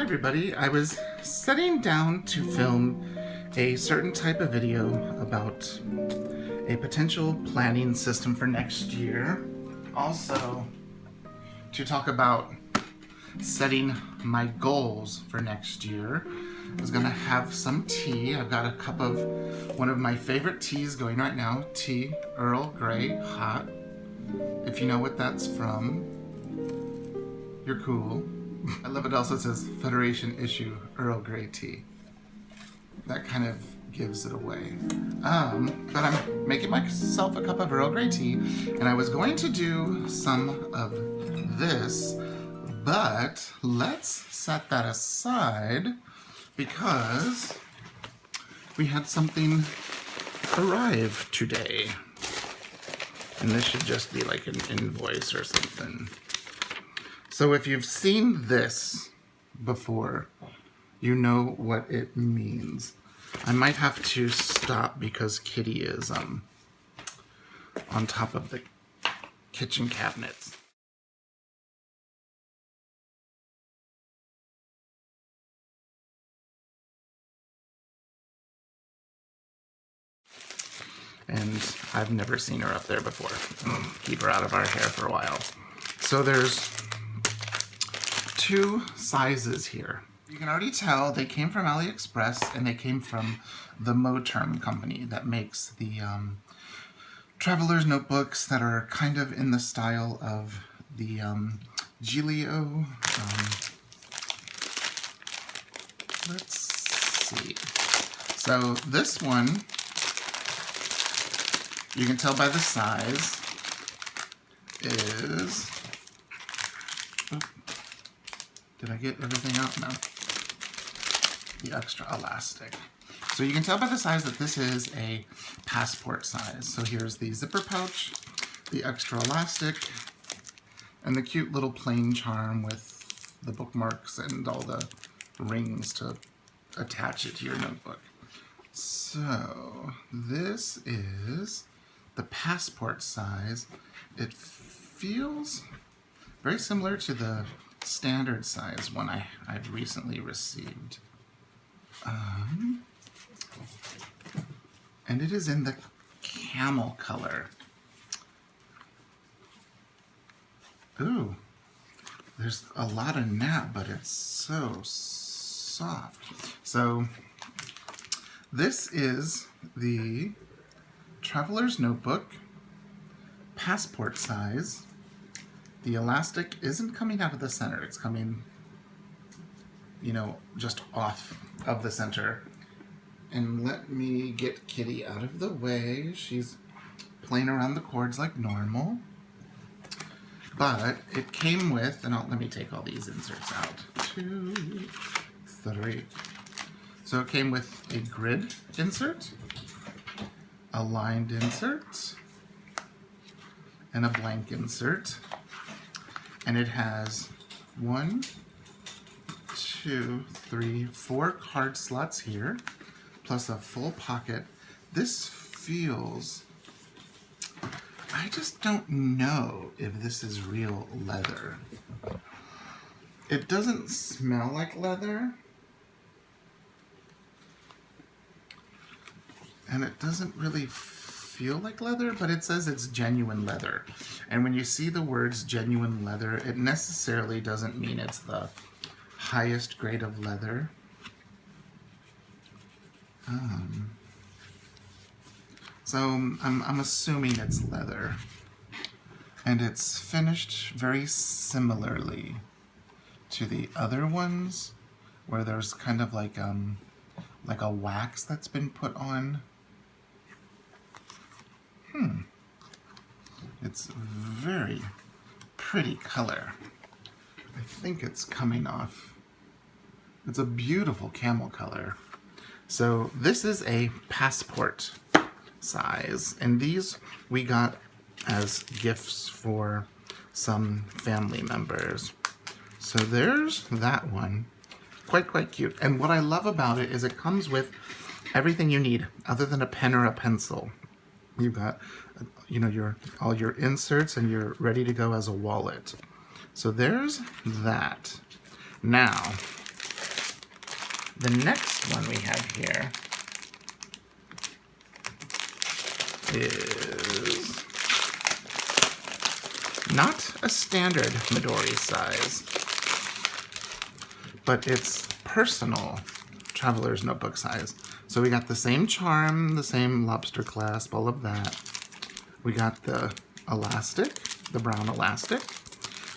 everybody. I was sitting down to film a certain type of video about a potential planning system for next year. Also, to talk about setting my goals for next year. I was gonna have some tea. I've got a cup of one of my favorite teas going right now. Tea, Earl Grey, hot. If you know what that's from, you're cool. I love it also, it says Federation issue Earl Grey tea. That kind of gives it away. But I'm making myself a cup of Earl Grey tea, and I was going to do some of this, but let's set that aside because we had something arrive today. And this should just be like an invoice or something. So if you've seen this before, you know what it means. I might have to stop because Kitty is on top of the kitchen cabinets. And I've never seen her up there before. Keep her out of our hair for a while. So there's two sizes here. You can already tell they came from AliExpress and they came from the Moterm company that makes the traveler's notebooks that are kind of in the style of the Giglio. Let's see. So this one, you can tell by the size, is... Did I get everything out? No. The extra elastic. So you can tell by the size that this is a passport size. So here's the zipper pouch, the extra elastic, and the cute little plain charm with the bookmarks and all the rings to attach it to your notebook. So this is the passport size. It feels very similar to the standard size one I've recently received. And it is in the camel color. Ooh, there's a lot of nap, but it's so soft. So this is the Traveler's Notebook, passport size. The elastic isn't coming out of the center. It's coming, you know, just off of the center. And let me get Kitty out of the way. She's playing around the cords like normal. But it came with, and let me take all these inserts out. 2, 3. So it came with a grid insert, a lined insert, and a blank insert. And it has 1, 2, 3, 4 card slots here, plus a full pocket. This feels, I just don't know if this is real leather. It doesn't smell like leather. And it doesn't really feel like leather, but it says it's genuine leather. And when you see the words genuine leather, it necessarily doesn't mean it's the highest grade of leather. So I'm assuming it's leather. And it's finished very similarly to the other ones, where there's kind of like a wax that's been put on. It's very pretty color. I think it's coming off. It's a beautiful camel color. So this is a passport size, and these we got as gifts for some family members. So there's that one. Quite cute. And what I love about it is it comes with everything you need other than a pen or a pencil. You've got, you know, all your inserts, and you're ready to go as a wallet. So there's that. Now, The next one we have here is not a standard Midori size, but it's personal traveler's notebook size. So we got the same charm, the same lobster clasp, all of that. We got the elastic, the brown elastic.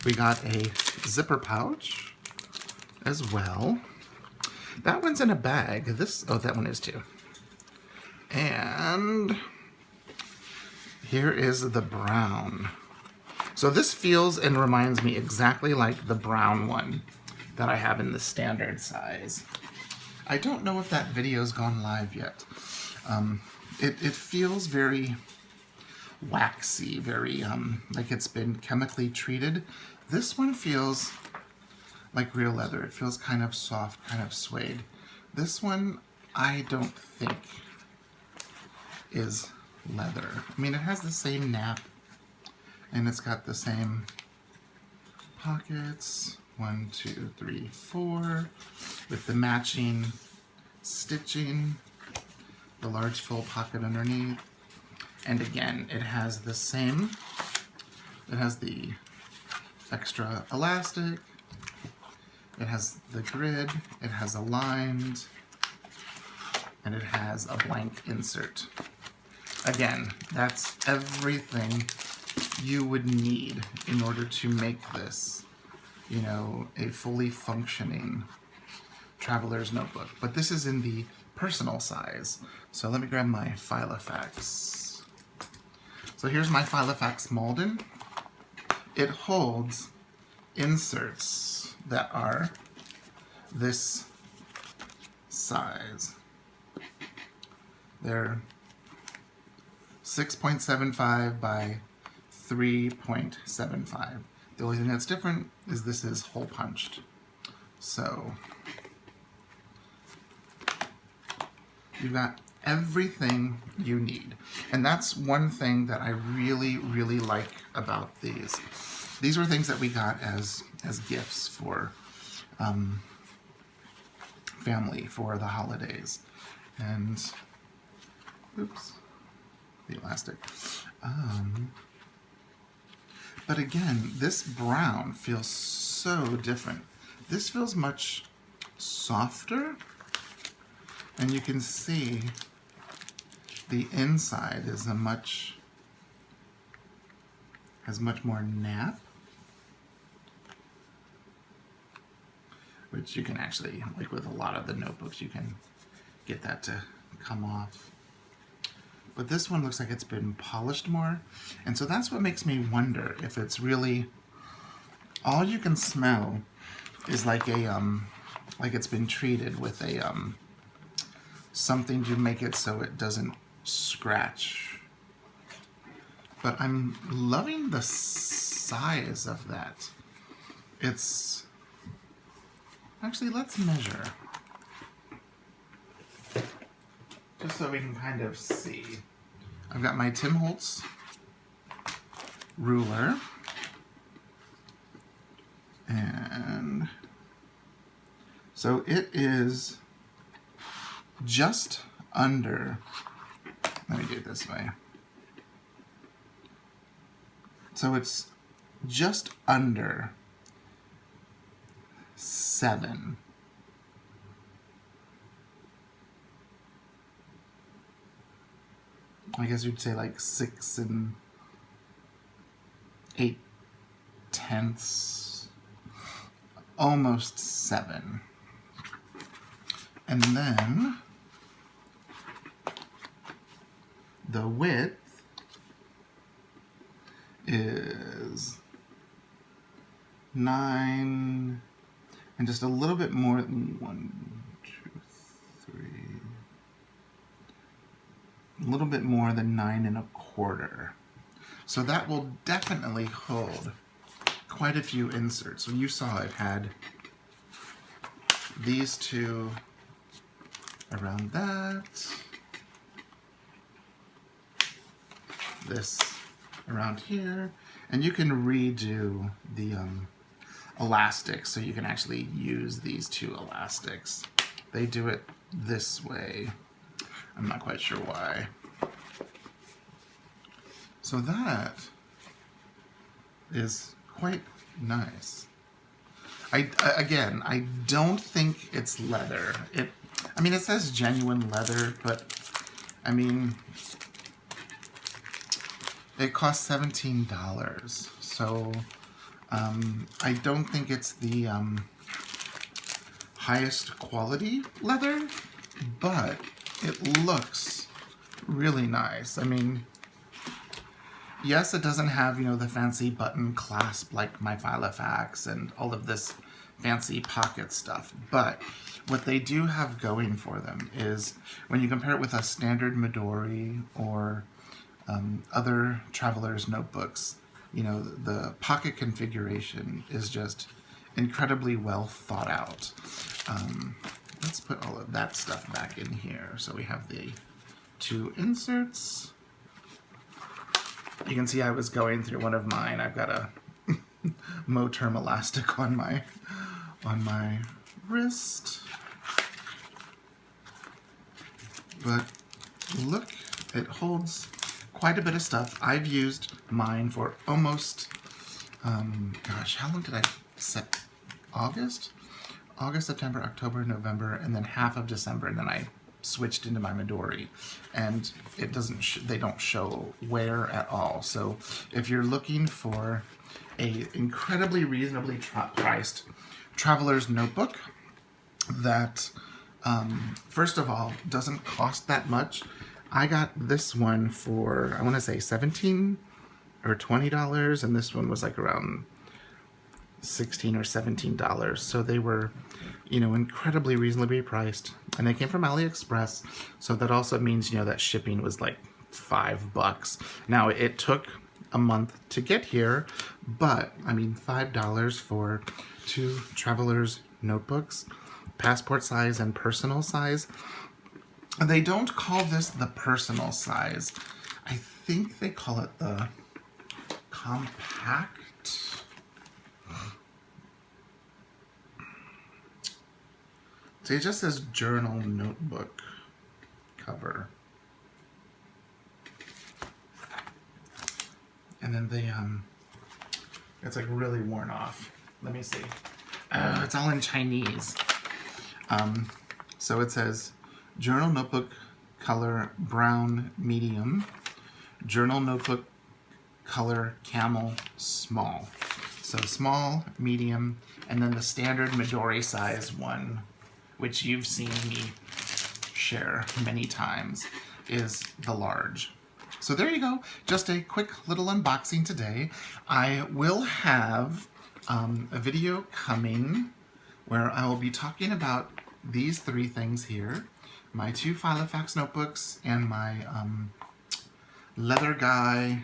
We got a zipper pouch as well. That one's in a bag. That one is too. And here is the brown. So this feels and reminds me exactly like the brown one that I have in the standard size. I don't know if that video's gone live yet. It feels very waxy, very like it's been chemically treated. This one feels like real leather. It feels kind of soft, kind of suede. This one I don't think is leather. I mean, it has the same nap, and it's got the same pockets, 1, 2, 3, 4, with the matching stitching, the large full pocket underneath. And again, it has the same, it has the extra elastic, it has the grid, it has aligned, and it has a blank insert. Again, that's everything you would need in order to make this, you know, a fully functioning traveler's notebook. But this is in the personal size. So let me grab my Filofax. So here's my Filofax Malden. It holds inserts that are this size. They're 6.75 by 3.75. The only thing that's different is this is hole punched. So you've got everything you need. And that's one thing that I really, really like about these. These were things that we got as gifts for family for the holidays. And, oops, the elastic. But again, this brown feels so different. This feels much softer, and you can see the inside is has much more nap, which you can actually, like with a lot of the notebooks, you can get that to come off. But this one looks like it's been polished more, and so that's what makes me wonder if it's really, all you can smell is like a like it's been treated with a something to make it so it doesn't scratch. But I'm loving the size of that. It's actually, let's measure just so we can kind of see. I've got my Tim Holtz ruler, and so it is just under, let me do it this way. So it's just under 7. I guess you'd say like 6 8/10, almost 7. And then the width is 9 and just a little bit more than 1, 2, 3. A little bit more than 9 1/4. So that will definitely hold quite a few inserts. So you saw it had these two around that, this around here, and you can redo the elastics, so you can actually use these two elastics they do it this way. I'm not quite sure why. So that is quite nice. Again, I don't think it's leather. I mean, it says genuine leather, but I mean, it costs $17. So I don't think it's the highest quality leather, but it looks really nice. I mean, yes, it doesn't have, the fancy button clasp like my Filofax and all of this fancy pocket stuff, but what they do have going for them is when you compare it with a standard Midori or other traveler's notebooks, the pocket configuration is just incredibly well thought out. Let's put all of that stuff back in here. So we have the 2 inserts. You can see I was going through one of mine. I've got a Moterm elastic on my wrist. But look, it holds quite a bit of stuff. I've used mine for almost, gosh, how long did I set? August, September, October, November, and then half of December, and then I switched into my Midori, and it doesn't they don't show wear at all. So if you're looking for a incredibly reasonably priced traveler's notebook that first of all doesn't cost that much, I got this one for, I want to say $17 or $20, and this one was like around $16 or $17. So they were, incredibly reasonably priced, and they came from AliExpress. So that also means, that shipping was like $5. Now it took a month to get here, but I mean, $5 for 2 traveler's notebooks, passport size and personal size. They don't call this the personal size. I think they call it the compact. So it just says journal notebook cover. And then it's like really worn off. Let me see. It's all in Chinese. So it says journal notebook color brown medium, journal notebook color camel small. So small, medium, and then the standard Midori size one, which you've seen me share many times, is the large. So there you go. Just a quick little unboxing today. I will have a video coming where I will be talking about these 3 things here. My 2 Filofax notebooks and my Leather Guy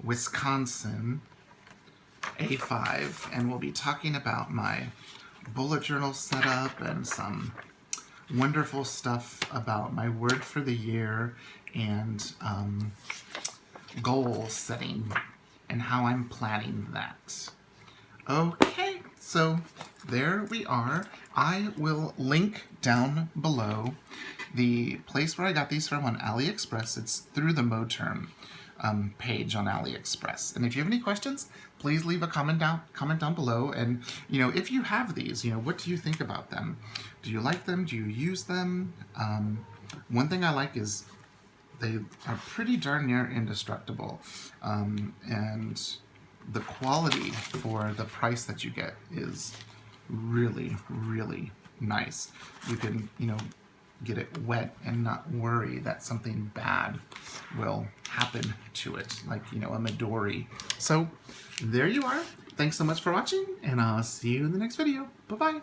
Wisconsin A5. And we'll be talking about my bullet journal setup and some wonderful stuff about my word for the year and goal setting and how I'm planning that. Okay, so there we are. I will link down below the place where I got these from on AliExpress. It's through the Moterm page on AliExpress. And if you have any questions, please leave a comment down below. And if you have these, what do you think about them? Do you like them? Do you use them? One thing I like is they are pretty darn near indestructible, and the quality for the price that you get is really, really nice. You can, get it wet and not worry that something bad will happen to it, like, a Midori. So there you are. Thanks so much for watching, and I'll see you in the next video. Bye-bye.